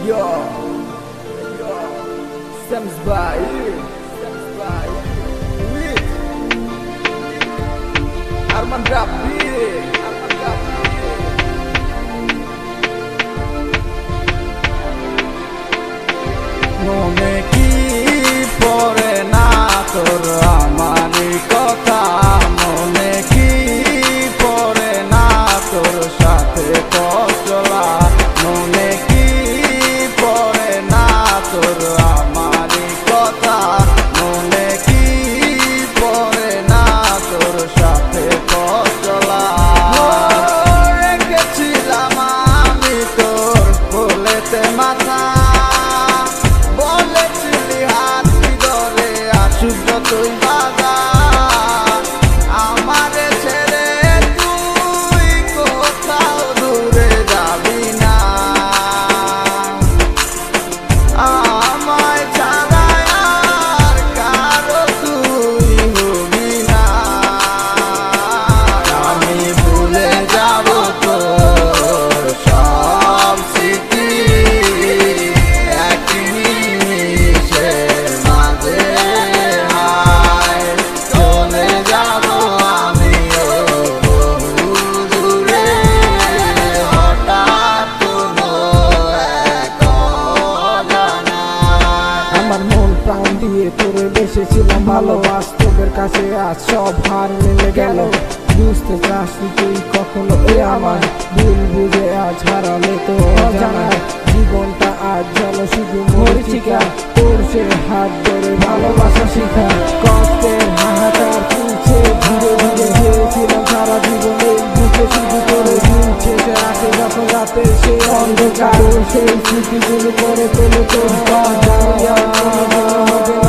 Yo, Stems by with Arman Rapi. মনে কি পড়ে না তোর আমারই কথা, মনে কি পড়ে না তোর সাথে চলা, মনে কি পড়ে না তোর আমারই কথা, মনে কি পড়ে না তোর সাথে চলা। রেখেছিলাম আমি তোর কোলেতে মাথা, তুই বাধা আমারে ছেড়ে তুই কোথাও দূরে যাবি না, আমায় ছাড়া আর কারো তুই হবি না। আমি ভুলে যাব তোর সব স্মৃতি এক নিমিষের মাঝে, তোরে বেসেছিলাম ভালো, বাস্তবের কাছে আজ সব হার মিলে গেল। বুঝতে চাসনি তুই কখনো আমার ভুল বুঝে আজ হারালে তো অজানায় জীবনটা আজ যেন শুধু মরিচিকা, তোর সে হাত ধরে ভালোবাসা শিখা। কষ্টের হাহাকার তুলছে ধীরে ধীরে, চেয়েছিলাম সারা জীবনে বুকে শুধু করে ঝুলছে সে আসে যখন রাতে সে অন্ধকার, সেই স্মৃতিগুলো করে তোলে তোর হবে না।